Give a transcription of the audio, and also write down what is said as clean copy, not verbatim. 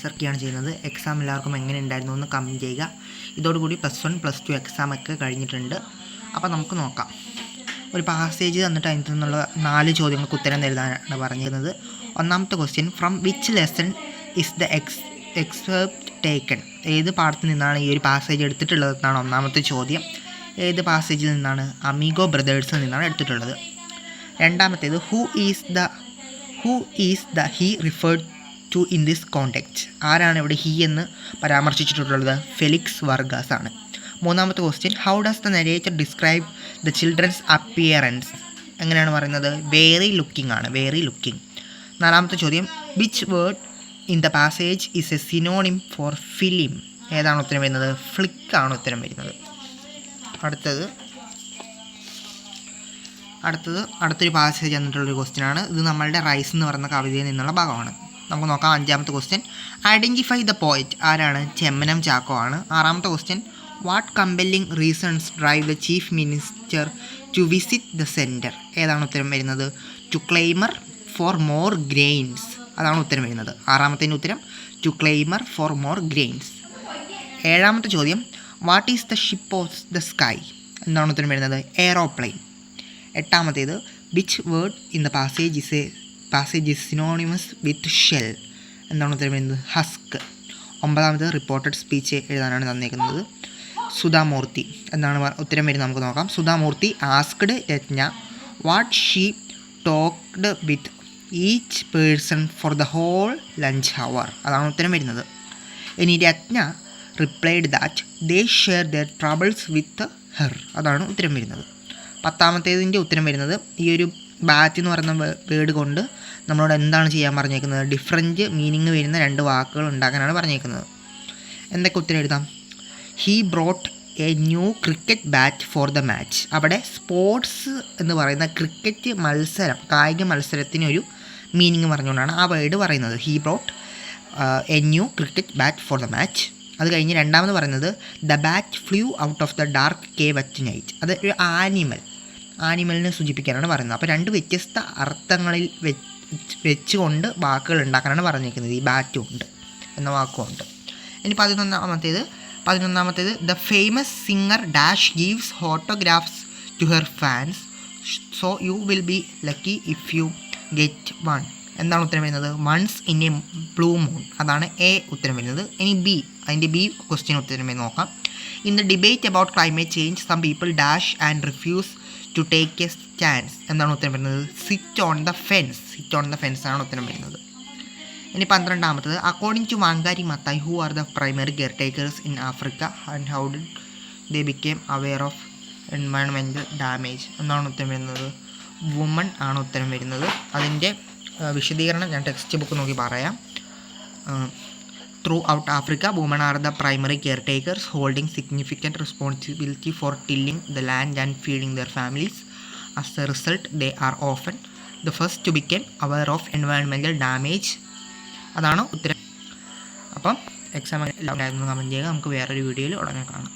Answer ചെയ്യുന്നത്. Exam എല്ലാവർക്കും എങ്ങനെ ഉണ്ടായിരുന്നു എന്ന് കമൻറ്റ് ചെയ്യുക. ഇതോടുകൂടി +1 +2 എക്സാമൊക്കെ കഴിഞ്ഞിട്ടുണ്ട്. അപ്പോൾ നമുക്ക് നോക്കാം. ഒരു പാസേജ് തന്നിട്ട് അതിൽ നിന്നുള്ള 4 ചോദ്യങ്ങൾക്ക് ഉത്തരം എഴുതാനാണ് പറഞ്ഞിരുന്നത്. ഒന്നാമത്തെ question, from which lesson is the except taken? ഏത് പാഠത്തിൽ നിന്നാണ് ഈ ഒരു പാസേജ് എടുത്തിട്ടുള്ളതെന്നാണ് ഒന്നാമത്തെ ചോദ്യം. ഏത് പാസേജിൽ നിന്നാണ്? അമീഗോ ബ്രദേഴ്സിൽ നിന്നാണ് എടുത്തിട്ടുള്ളത്. രണ്ടാമത്തേത്, who is the he referred to in this context? ആരാണ് ഇവിടെ ഹി എന്ന് പരാമർശിച്ചിട്ടുള്ളത്? ഫെലിക്സ് വർഗാസ് ആണ്. മൂന്നാമത്തെ question, how does the narrator describe the childrens appearance? എങ്ങനെയാണ് പറയുന്നത്? വെരി ലുക്കിംഗ് ആണ്, വെരി ലുക്കിംഗ്. നാലാമത്തെ ചോദ്യം, which word in the passage is a synonym for film? ഏതാണ് ഉത്തരം വരുന്നത്? ഫ്ലിക്കാണ് ഉത്തരം വരുന്നത്. അടുത്തൊരു പാസേജ് എന്നിട്ടുള്ളൊരു ക്വസ്റ്റ്യനാണ്. ഇത് നമ്മളുടെ റൈസ് എന്ന് പറയുന്ന കവിതയിൽ നിന്നുള്ള ഭാഗമാണ്. നമുക്ക് നോക്കാം. അഞ്ചാമത്തെ ക്വസ്റ്റ്യൻ, ഐഡൻറ്റിഫൈ ദ പോയറ്റ്? ആരാണ്? ചെമ്മനം ചാക്കോ ആണ്. ആറാമത്തെ question, what compelling reasons drive the chief minister to visit the centre? ഏതാണ് ഉത്തരം വരുന്നത്? To clamour for more grains. അതാണ് ഉത്തരം വരുന്നത്. ആറാമത്തേൻ്റെ ഉത്തരം to clamour for more grains. ഏഴാമത്തെ ചോദ്യം, what is the ship of the sky? എന്താണ് ഉത്തരം വരുന്നത്? എയറോപ്ലെയിൻ. എട്ടാമത്തേത്, which word in the passage is synonymous with shell? എന്താണ് ഉത്തരം വരുന്നത്? ഹസ്ക്. ഒമ്പതാമത്, റിപ്പോർട്ടഡ് സ്പീച്ച് എഴുതാനാണ് തന്നേക്കുന്നത്. സുധാമൂർത്തി. എന്താണ് ഉത്തരം വരുന്നത്? നമുക്ക് നോക്കാം. Sudha Murty asked Ratna what she talked with each person for the whole lunch hour? അതാണ് ഉത്തരം വരുന്നത്. ഇനി രത്ന replied that they share there troubles with her. അതാണ് ഉത്തരം വരുന്നത്. പത്താമത്തേതിൻ്റെ ഉത്തരം വരുന്നത്, ഈ ഒരു ബാറ്റ് എന്ന് പറയുന്ന വേർഡ് കൊണ്ട് നമ്മളോട് എന്താണ് ചെയ്യാൻ പറഞ്ഞേക്കുന്നത്? ഡിഫറൻറ്റ് മീനിങ് വരുന്ന 2 വാക്കുകൾ ഉണ്ടാക്കാനാണ് പറഞ്ഞേക്കുന്നത്. എന്തൊക്കെ ഉത്തരം എഴുതാം? He brought a new cricket bat for the match. അവിടെ സ്പോർട്സ് എന്ന് പറയുന്ന ക്രിക്കറ്റ് മത്സരം, കായിക മത്സരത്തിനൊരു മീനിങ് പറഞ്ഞുകൊണ്ടാണ് ആ വേർഡ് പറയുന്നത്. He brought a new cricket bat for the match. അത് കഴിഞ്ഞ് രണ്ടാമത് പറയുന്നത്, the bat flew out of the dark cave at night. അത് ഒരു ആനിമലിനെ സൂചിപ്പിക്കാനാണ് പറയുന്നത്. അപ്പോൾ 2 വ്യത്യസ്ത അർത്ഥങ്ങളിൽ വെച്ചുകൊണ്ട് വാക്കുകൾ ഉണ്ടാക്കാനാണ് പറഞ്ഞിരിക്കുന്നത്. ഈ ബാറ്റും ഉണ്ട് എന്ന വാക്കുമുണ്ട്. ഇനി 11ാമത്തേത്, the famous singer dash gives autographs to her fans, so you will be lucky if you get one. എന്താണ് ഉത്തരം വരുന്നത്? Once in a blue moon. അതാണ് എ ഉത്തരം വരുന്നത്. ഇനി ബി, അതിൻ്റെ ബി ക്വസ്റ്റ്യൻ ഉത്തരം നോക്കാം. In the debate about climate change some people dash and refuse to take a stand. എന്താണ് ഉത്തരം വരുന്നത്? Sit on the fence. Sit on the fence ആണ് ഉത്തരം വരുന്നത്. ഇനി 12ാമത്തത്, according to Wangari Maathai, who are the primary care takers in Africa and how did they become aware of environmental damage? എന്താണ് ഉത്തരം വരുന്നത്? വുമൺ ആണ് ഉത്തരം വരുന്നത്. അതിൻ്റെ വിശദീകരണം ഞാൻ ടെക്സ്റ്റ് ബുക്ക് നോക്കി പറയാം. Throughout Africa, women are the primary care takers holding significant responsibility for tilling the land and feeding their families. As a result they are often the first to become aware of environmental damage. അതാണ് ഉത്തരം. അപ്പം exam എല്ലാവരും comment ചെയ്യുക. നമുക്ക് വേറൊരു വീഡിയോയിൽ ഉടനെ കാണാം.